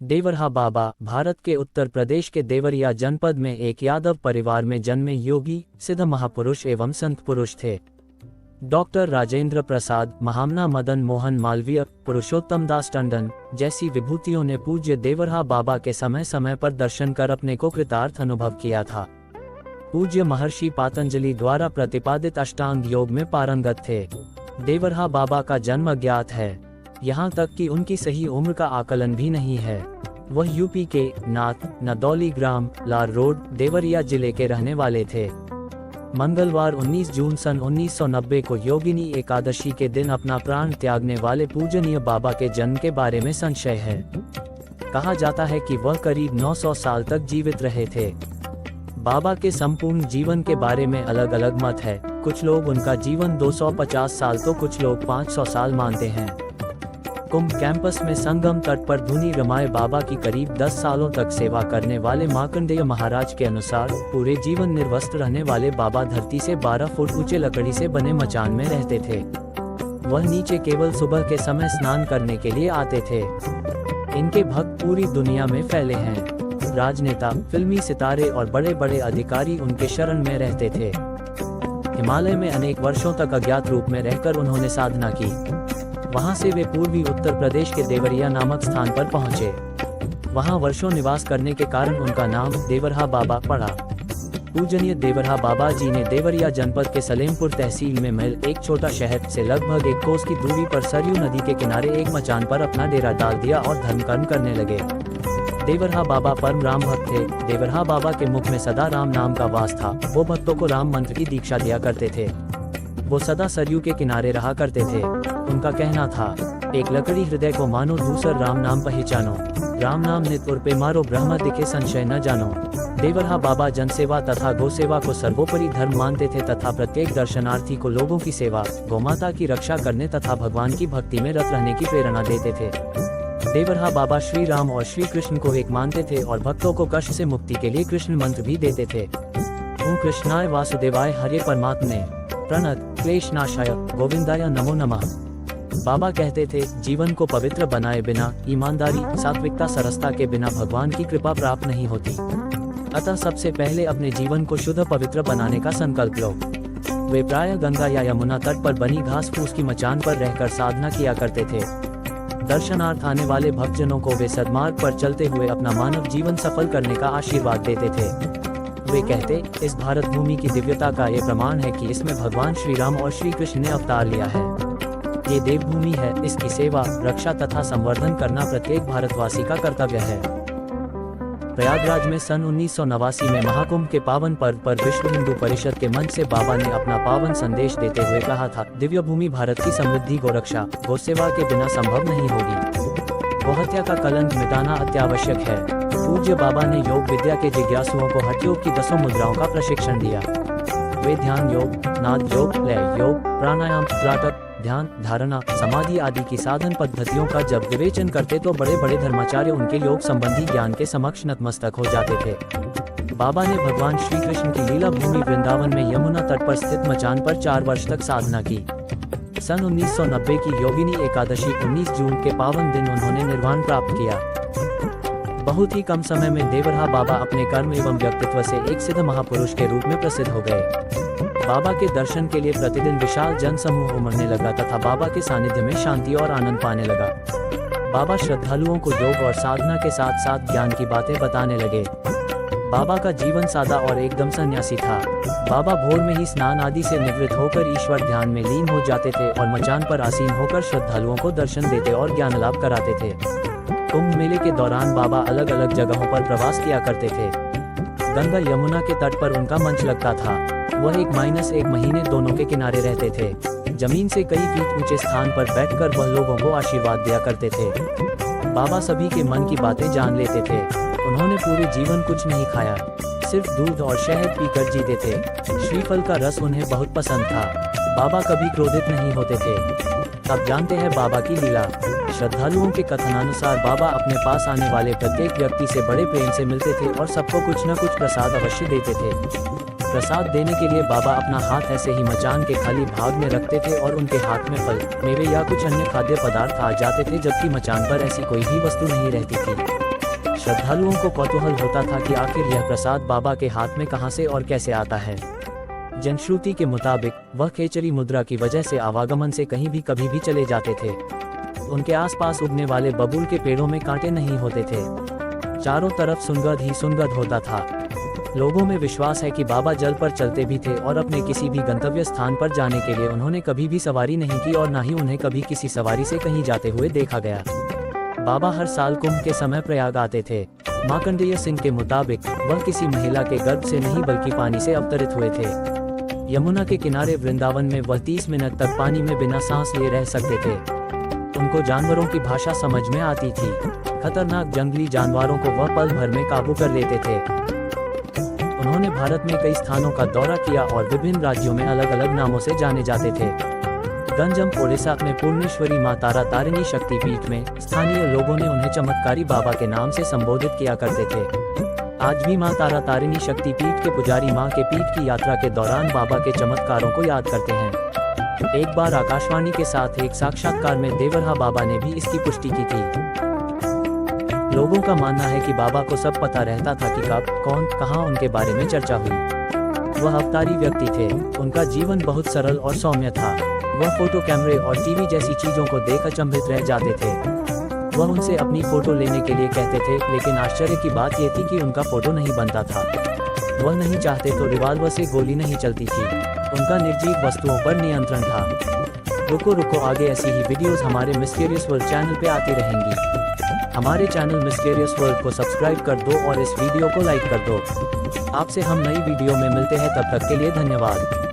देवरहा बाबा भारत के उत्तर प्रदेश के देवरिया जनपद में एक यादव परिवार में जन्मे योगी सिद्ध महापुरुष एवं संत पुरुष थे। डॉक्टर राजेंद्र प्रसाद, महामना मदन मोहन मालवीय, पुरुषोत्तम दास टंडन जैसी विभूतियों ने पूज्य देवरहा बाबा के समय समय पर दर्शन कर अपने को कृतार्थ अनुभव किया था। पूज्य महर्षि पातंजलि द्वारा प्रतिपादित अष्टांग योग में पारंगत थे। देवरहा बाबा का जन्म अज्ञात है, यहाँ तक कि उनकी सही उम्र का आकलन भी नहीं है। वह यूपी के नाथ नदौली ग्राम लार रोड देवरिया जिले के रहने वाले थे। मंगलवार 19 जून सन 1990 को योगिनी एकादशी के दिन अपना प्राण त्यागने वाले पूजनीय बाबा के जन्म के बारे में संशय है। कहा जाता है कि वह करीब 900 साल तक जीवित रहे थे। बाबा के संपूर्ण जीवन के बारे में अलग अलग मत है। कुछ लोग उनका जीवन 250 साल तो कुछ लोग 500 साल मानते हैं। कुंभ कैंपस में संगम तट पर धुनी रमाए बाबा की करीब 10 सालों तक सेवा करने वाले मार्कंडेय महाराज के अनुसार पूरे जीवन निर्वस्त्र रहने वाले बाबा धरती से 12 फुट ऊंचे लकड़ी से बने मचान में रहते थे। वह नीचे केवल सुबह के समय स्नान करने के लिए आते थे। इनके भक्त पूरी दुनिया में फैले हैं। राजनेता, फिल्मी सितारे और बड़े बड़े अधिकारी उनके शरण में रहते थे। हिमालय में अनेक वर्षों तक अज्ञात रूप में रहकर उन्होंने साधना की। वहां से वे पूर्वी उत्तर प्रदेश के देवरिया नामक स्थान पर पहुंचे। वहां वर्षों निवास करने के कारण उनका नाम देवरहा बाबा पड़ा। पूजनीय देवरहा बाबा जी ने देवरिया जनपद के सलेमपुर तहसील में महल एक छोटा शहर से लगभग 1 कोस की दूरी पर सरयू नदी के किनारे एक मचान पर अपना डेरा डाल दिया और धर्म कर्म करने लगे। देवरहा बाबा परम राम भक्त थे। देवरहा बाबा के मुख में सदा राम नाम का वास था। वो भक्तों को राम मंत्र की दीक्षा दिया करते थे। वो सदा सरयू के किनारे रहा करते थे। उनका कहना था, एक लकड़ी हृदय को मानो, दूसर राम नाम पहचानो। राम नाम नित उर्पे मारो, ब्रह्म दिखे संशय न जानो। देवरहा बाबा जनसेवा तथा गौ सेवा को सर्वोपरि धर्म मानते थे तथा प्रत्येक दर्शनार्थी को लोगों की सेवा, गौमाता की रक्षा करने तथा भगवान की भक्ति में रत रहने की प्रेरणा देते थे। देवरहा बाबा श्री राम और श्री कृष्ण को एक मानते थे और भक्तों को कष्ट से मुक्ति के लिए कृष्ण मंत्र भी देते थे। ओम कृष्णाय वासुदेवाय हरे परमात्मने प्रणत क्लेशनाशाय गोविंदाय नमो नमः। बाबा कहते थे, जीवन को पवित्र बनाए बिना, ईमानदारी, सात्विकता, सरसता के बिना भगवान की कृपा प्राप्त नहीं होती। अतः सबसे पहले अपने जीवन को शुद्ध पवित्र बनाने का संकल्प लो। वे प्रायः गंगा या यमुना तट पर बनी घास फूस की मचान पर रहकर साधना किया करते थे। दर्शनार्थ आने वाले भक्तजनों को वे सद्मार्ग पर चलते हुए अपना मानव जीवन सफल करने का आशीर्वाद देते थे। वे कहते, इस भारत भूमि की दिव्यता का ये प्रमाण है कि इसमें भगवान श्री राम और श्री कृष्ण ने अवतार लिया है। ये देवभूमि है, इसकी सेवा, रक्षा तथा संवर्धन करना प्रत्येक भारतवासी का कर्तव्य है। प्रयागराज में सन 1989 में महाकुंभ के पावन पर्व पर विश्व हिंदू परिषद के मंच से बाबा ने अपना पावन संदेश देते हुए कहा था, दिव्य भूमि भारत की समृद्धि, गोरक्षा, गौसेवा के बिना संभव नहीं होगी। गौहत्या का कलंक मिटाना अत्यावश्यक है। पूज्य बाबा ने योग विद्या के जिज्ञासुओं को हठ योग की 10 मुद्राओं का प्रशिक्षण दिया। वे ध्यान योग, नाद योग, लय योग, प्राणायाम, त्राटक, ध्यान, धारणा, समाधि आदि की साधन पद्धतियों का जब विवेचन करते तो बड़े बड़े धर्माचार्य उनके योग संबंधी ज्ञान के समक्ष नतमस्तक हो जाते थे। बाबा ने भगवान श्री कृष्ण की लीला भूमि वृंदावन में यमुना तट पर स्थित मचान पर 4 वर्ष तक साधना की। सन 1990 की योगिनी एकादशी 19 जून के पावन दिन उन्होंने निर्वाण प्राप्त किया। बहुत ही कम समय में देवरहा बाबा अपने कर्म एवं व्यक्तित्व से एक सिद्ध महापुरुष के रूप में प्रसिद्ध हो गए। बाबा के दर्शन के लिए प्रतिदिन विशाल जन समूह उमड़ने लगा तथा बाबा के सानिध्य में शांति और आनंद पाने लगा। बाबा श्रद्धालुओं को योग और साधना के साथ साथ ज्ञान की बातें बताने लगे। बाबा का जीवन सादा और एकदम सन्यासी था। बाबा भोर में ही स्नान आदि से निवृत्त होकर ईश्वर ध्यान में लीन हो जाते थे और मचान पर आसीन होकर श्रद्धालुओं को दर्शन देते और ज्ञान लाभ कराते थे। कुंभ मेले के दौरान बाबा अलग अलग जगहों पर प्रवास किया करते थे। गंगा यमुना के तट पर उनका मंच लगता था। वह 1-1 महीने दोनों के किनारे रहते थे। जमीन से कई फीट ऊंचे स्थान पर बैठकर वह लोगों को आशीर्वाद दिया करते थे। बाबा सभी के मन की बातें जान लेते थे। उन्होंने पूरे जीवन कुछ नहीं खाया, सिर्फ दूध और शहद पीकर जीते थे। श्रीफल का रस उन्हें बहुत पसंद था। बाबा कभी क्रोधित नहीं होते थे। अब जानते हैं बाबा की लीला। श्रद्धालुओं के कथनानुसार बाबा अपने पास आने वाले प्रत्येक व्यक्ति से बड़े प्रेम से मिलते थे और सबको कुछ न कुछ प्रसाद अवश्य देते थे। प्रसाद देने के लिए बाबा अपना हाथ ऐसे ही मचान के खाली भाग में रखते थे और उनके हाथ में फल, मेवे या कुछ अन्य खाद्य पदार्थ आ जाते थे, जबकि मचान पर ऐसी कोई भी वस्तु नहीं रहती थी। श्रद्धालुओं को कौतूहल होता था कि आखिर यह प्रसाद बाबा के हाथ में कहां से और कैसे आता है। जनश्रुति के मुताबिक वह खेचरी मुद्रा की वजह से आवागमन से कहीं भी कभी भी चले जाते थे। उनके आसपास उगने वाले बबूल के पेड़ों में कांटे नहीं होते थे। चारों तरफ सुनगध ही सुनगध होता था। लोगों में विश्वास है कि बाबा जल पर चलते भी थे और अपने किसी भी गंतव्य स्थान पर जाने के लिए उन्होंने कभी भी सवारी नहीं की और न ही उन्हें कभी किसी सवारी से कहीं जाते हुए देखा गया। बाबा हर साल कुंभ के समय प्रयाग आते थे। मार्कंडेय सिंह के मुताबिक वह किसी महिला के गर्भ से नहीं बल्कि पानी से अवतरित हुए थे। यमुना के किनारे वृंदावन में वह 30 मिनट तक पानी में बिना सांस लिए रह सकते थे। उनको जानवरों की भाषा समझ में आती थी। खतरनाक जंगली जानवरों को वह पल भर में काबू कर लेते थे। उन्होंने भारत में कई स्थानों का दौरा किया और विभिन्न राज्यों में अलग अलग नामों से जाने जाते थे। गंजम ओडिशा में पूर्णेश्वरी मां तारा तारिणी शक्तिपीठ में स्थानीय लोगों ने उन्हें चमत्कारी बाबा के नाम से संबोधित किया करते थे। आज भी मां तारा तारिणी शक्तिपीठ के पुजारी मां के पीठ की यात्रा के दौरान बाबा के चमत्कारों को याद करते हैं। एक बार आकाशवाणी के साथ एक साक्षात्कार में देवरहा बाबा ने भी इसकी पुष्टि की थी। लोगों का मानना है कि बाबा को सब पता रहता था कि कब, कौन, कहां उनके बारे में चर्चा हुई। वह अवतारी व्यक्ति थे। उनका जीवन बहुत सरल और सौम्य था। वह फोटो कैमरे और टीवी जैसी चीजों को देख अचंभित रह जाते थे। वह उनसे अपनी फोटो लेने के लिए कहते थे, लेकिन आश्चर्य की बात यह थी कि उनका फोटो नहीं बनता था। वह नहीं चाहते तो रिवाल्वर से गोली नहीं चलती थी। उनका निर्जीव वस्तुओं पर नियंत्रण था। रुको रुको, आगे ऐसी ही वीडियोस हमारे मिस्टीरियस वर्ल्ड चैनल पे आती रहेंगी। हमारे चैनल मिस्टीरियस वर्ल्ड को सब्सक्राइब कर दो और इस वीडियो को लाइक कर दो। आपसे हम नई वीडियो में मिलते हैं, तब तक के लिए धन्यवाद।